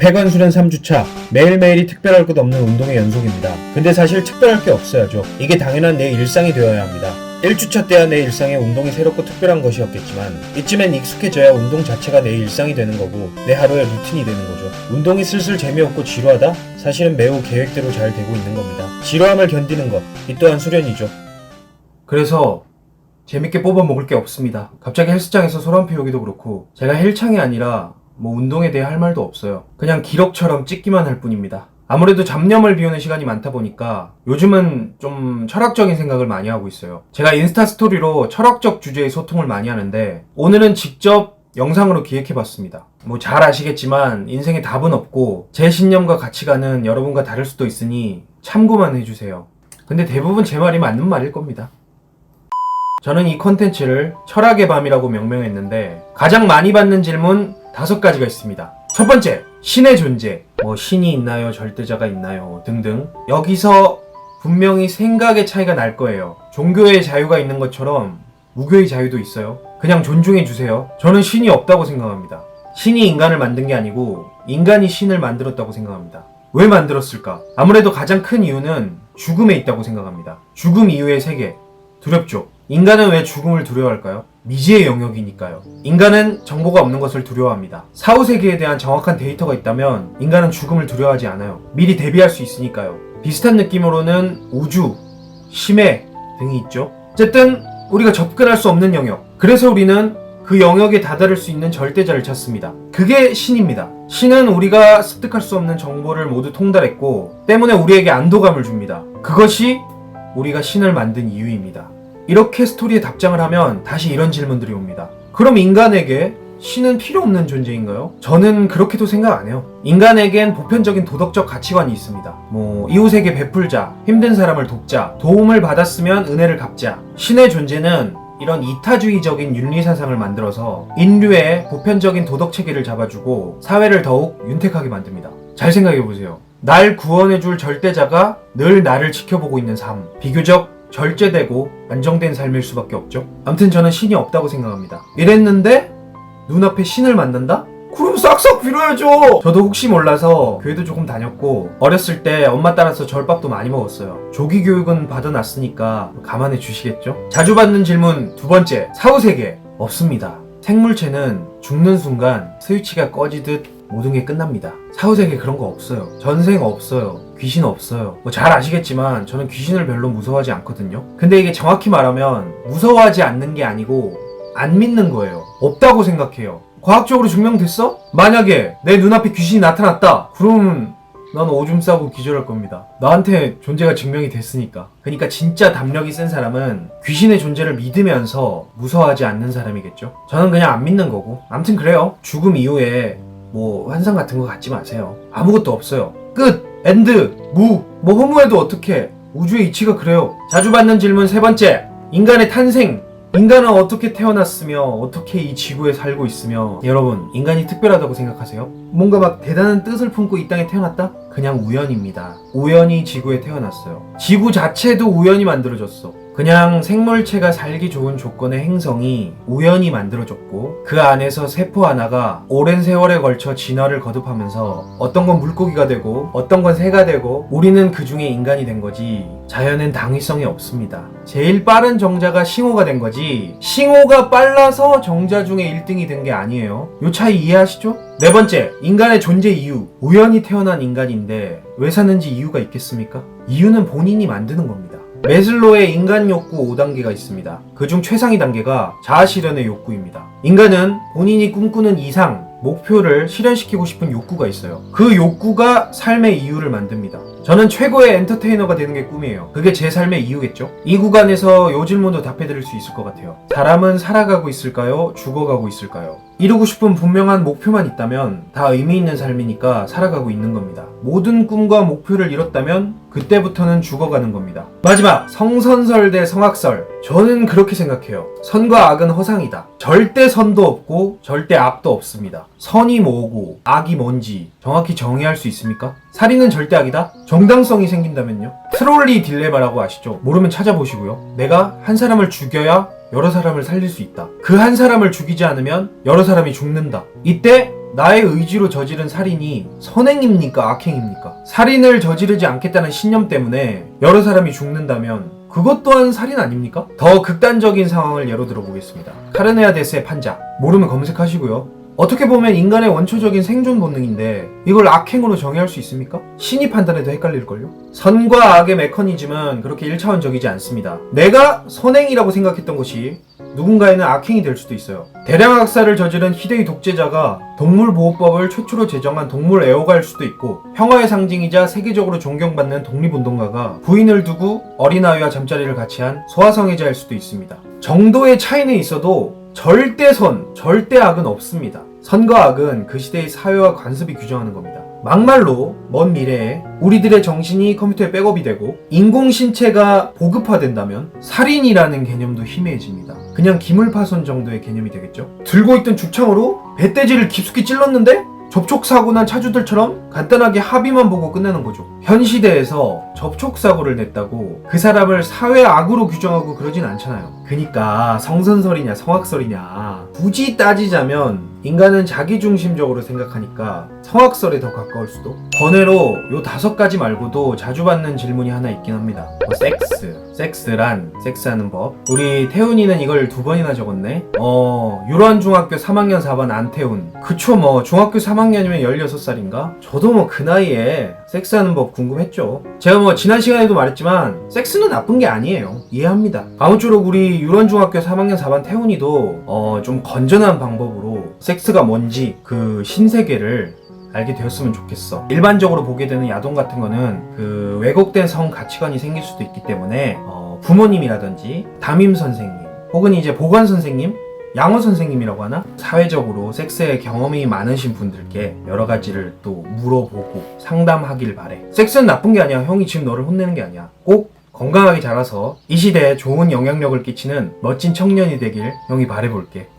폐관 수련 3주차, 매일매일이 특별할 것 없는 운동의 연속입니다. 근데 사실 특별할 게 없어야죠. 이게 당연한 내 일상이 되어야 합니다. 1주차 때야 내 일상에 운동이 새롭고 특별한 것이었겠지만 이쯤엔 익숙해져야 운동 자체가 내 일상이 되는 거고 내 하루의 루틴이 되는 거죠. 운동이 슬슬 재미없고 지루하다? 사실은 매우 계획대로 잘 되고 있는 겁니다. 지루함을 견디는 것, 이 또한 수련이죠. 그래서 재밌게 뽑아 먹을 게 없습니다. 갑자기 헬스장에서 소란 피우기도 그렇고 제가 헬창이 아니라 운동에 대해 할 말도 없어요. 그냥 기록처럼 찍기만 할 뿐입니다. 아무래도 잡념을 비우는 시간이 많다 보니까 요즘은 좀 철학적인 생각을 많이 하고 있어요. 제가 인스타 스토리로 철학적 주제의 소통을 많이 하는데 오늘은 직접 영상으로 기획해봤습니다. 잘 아시겠지만 인생에 답은 없고 제 신념과 가치관은 여러분과 다를 수도 있으니 참고만 해주세요. 근데 대부분 제 말이 맞는 말일 겁니다. 저는 이 콘텐츠를 철학의 밤이라고 명명했는데 가장 많이 받는 질문 5가지가 있습니다. 첫 번째, 신의 존재. 신이 있나요? 절대자가 있나요? 등등. 여기서 분명히 생각의 차이가 날 거예요. 종교의 자유가 있는 것처럼 무교의 자유도 있어요. 그냥 존중해주세요. 저는 신이 없다고 생각합니다. 신이 인간을 만든 게 아니고 인간이 신을 만들었다고 생각합니다. 왜 만들었을까? 아무래도 가장 큰 이유는 죽음에 있다고 생각합니다. 죽음 이후의 세계. 두렵죠? 인간은 왜 죽음을 두려워할까요? 미지의 영역이니까요. 인간은 정보가 없는 것을 두려워합니다. 사후세계에 대한 정확한 데이터가 있다면 인간은 죽음을 두려워하지 않아요. 미리 대비할 수 있으니까요. 비슷한 느낌으로는 우주, 심해 등이 있죠. 어쨌든 우리가 접근할 수 없는 영역. 그래서 우리는 그 영역에 다다를 수 있는 절대자를 찾습니다. 그게 신입니다. 신은 우리가 습득할 수 없는 정보를 모두 통달했고 때문에 우리에게 안도감을 줍니다. 그것이 우리가 신을 만든 이유입니다. 이렇게 스토리에 답장을 하면 다시 이런 질문들이 옵니다. 그럼 인간에게 신은 필요 없는 존재인가요? 저는 그렇게도 생각 안 해요. 인간에겐 보편적인 도덕적 가치관이 있습니다. 이웃에게 베풀자, 힘든 사람을 돕자, 도움을 받았으면 은혜를 갚자. 신의 존재는 이런 이타주의적인 윤리사상을 만들어서 인류의 보편적인 도덕체계를 잡아주고 사회를 더욱 윤택하게 만듭니다. 잘 생각해보세요. 날 구원해줄 절대자가 늘 나를 지켜보고 있는 삶. 비교적 절제되고 안정된 삶일 수밖에 없죠. 아무튼 저는 신이 없다고 생각합니다. 이랬는데 눈앞에 신을 만난다? 그럼 싹싹 빌어야죠. 저도 혹시 몰라서 교회도 조금 다녔고 어렸을 때 엄마 따라서 절밥도 많이 먹었어요. 조기 교육은 받아놨으니까 감안해 주시겠죠? 자주 받는 질문 2번째, 사후세계 없습니다. 생물체는 죽는 순간 스위치가 꺼지듯 모든 게 끝납니다. 사후세계 그런 거 없어요. 전생 없어요. 귀신 없어요. 잘 아시겠지만 저는 귀신을 별로 무서워하지 않거든요. 근데 이게 정확히 말하면 무서워하지 않는 게 아니고 안 믿는 거예요. 없다고 생각해요. 과학적으로 증명됐어? 만약에 내 눈앞에 귀신이 나타났다. 그러면 난 오줌 싸고 기절할 겁니다. 나한테 존재가 증명이 됐으니까. 그러니까 진짜 담력이 센 사람은 귀신의 존재를 믿으면서 무서워하지 않는 사람이겠죠. 저는 그냥 안 믿는 거고. 아무튼 그래요. 죽음 이후에 환상 같은 거 갖지 마세요. 아무것도 없어요. 끝! 엔드! 허무해도 어떡해. 우주의 이치가 그래요. 자주 받는 질문 3번째. 인간의 탄생. 인간은 어떻게 태어났으며 어떻게 이 지구에 살고 있으며 여러분 인간이 특별하다고 생각하세요? 뭔가 대단한 뜻을 품고 이 땅에 태어났다? 그냥 우연입니다. 우연히 지구에 태어났어요. 지구 자체도 우연히 만들어졌어. 그냥 생물체가 살기 좋은 조건의 행성이 우연히 만들어졌고 그 안에서 세포 하나가 오랜 세월에 걸쳐 진화를 거듭하면서 어떤 건 물고기가 되고 어떤 건 새가 되고 우리는 그 중에 인간이 된 거지 자연엔 당위성이 없습니다. 제일 빠른 정자가 싱호가 된 거지 싱호가 빨라서 정자 중에 1등이 된 게 아니에요. 요 차이 이해하시죠? 4번째, 인간의 존재 이유. 우연히 태어난 인간인데 왜 사는지 이유가 있겠습니까? 이유는 본인이 만드는 겁니다. 매슬로의 인간 욕구 5단계가 있습니다. 그중 최상위 단계가 자아실현의 욕구입니다. 인간은 본인이 꿈꾸는 이상, 목표를 실현시키고 싶은 욕구가 있어요. 그 욕구가 삶의 이유를 만듭니다. 저는 최고의 엔터테이너가 되는 게 꿈이에요. 그게 제 삶의 이유겠죠? 이 구간에서 요 질문도 답해드릴 수 있을 것 같아요. 사람은 살아가고 있을까요? 죽어가고 있을까요? 이루고 싶은 분명한 목표만 있다면 다 의미 있는 삶이니까 살아가고 있는 겁니다. 모든 꿈과 목표를 이뤘다면 그때부터는 죽어가는 겁니다. 마지막, 성선설 대 성악설. 저는 그렇게 생각해요. 선과 악은 허상이다. 절대 선도 없고 절대 악도 없습니다. 선이 뭐고 악이 뭔지 정확히 정의할 수 있습니까? 살인은 절대 악이다? 정당성이 생긴다면요? 트롤리 딜레마라고 아시죠? 모르면 찾아보시고요. 내가 한 사람을 죽여야 여러 사람을 살릴 수 있다. 그 한 사람을 죽이지 않으면 여러 사람이 죽는다. 이때 나의 의지로 저지른 살인이 선행입니까? 악행입니까? 살인을 저지르지 않겠다는 신념 때문에 여러 사람이 죽는다면 그것 또한 살인 아닙니까? 더 극단적인 상황을 예로 들어보겠습니다. 카르네아데스의 판자, 모르면 검색하시고요. 어떻게 보면 인간의 원초적인 생존 본능인데 이걸 악행으로 정의할 수 있습니까? 신이 판단해도 헷갈릴걸요? 선과 악의 메커니즘은 그렇게 1차원적이지 않습니다. 내가 선행이라고 생각했던 것이 누군가에는 악행이 될 수도 있어요. 대량 학살을 저지른 희대의 독재자가 동물보호법을 최초로 제정한 동물 애호가일 수도 있고, 평화의 상징이자 세계적으로 존경받는 독립운동가가 부인을 두고 어린아이와 잠자리를 같이 한 소아성애자일 수도 있습니다. 정도의 차이는 있어도 절대 선, 절대 악은 없습니다. 선과 악은 그 시대의 사회와 관습이 규정하는 겁니다. 막말로 먼 미래에 우리들의 정신이 컴퓨터에 백업이 되고 인공신체가 보급화된다면 살인이라는 개념도 희미해집니다. 그냥 기물파손 정도의 개념이 되겠죠. 들고 있던 죽창으로 배돼지를 깊숙이 찔렀는데 접촉사고 난 차주들처럼 간단하게 합의만 보고 끝내는 거죠. 현 시대에서 접촉사고를 냈다고 그 사람을 사회악으로 규정하고 그러진 않잖아요. 그니까 성선설이냐 성악설이냐 굳이 따지자면 인간은 자기중심적으로 생각하니까 성악설에 더 가까울 수도. 번외로 요 5가지 말고도 자주 받는 질문이 하나 있긴 합니다. 섹스란 섹스하는 법. 우리 태훈이는 이걸 2번이나 적었네. 유런중학교 3학년 4반 안태훈. 그쵸, 뭐 중학교 3학년이면 16살인가? 저도 뭐 그 나이에 섹스하는 법 궁금했죠. 제가 뭐 지난 시간에도 말했지만 섹스는 나쁜 게 아니에요. 이해합니다. 아무쪼록 우리 유런중학교 3학년 4반 태훈이도 좀 건전한 방법으로 섹스가 뭔지 그 신세계를 알게 되었으면 좋겠어. 일반적으로 보게 되는 야동 같은 거는 그 왜곡된 성 가치관이 생길 수도 있기 때문에 부모님이라든지 담임 선생님 혹은 이제 보건 선생님, 양호 선생님이라고 하나? 사회적으로 섹스에 경험이 많으신 분들께 여러 가지를 또 물어보고 상담하길 바래. 섹스는 나쁜 게 아니야. 형이 지금 너를 혼내는 게 아니야. 꼭 건강하게 자라서 이 시대에 좋은 영향력을 끼치는 멋진 청년이 되길 형이 바라볼게.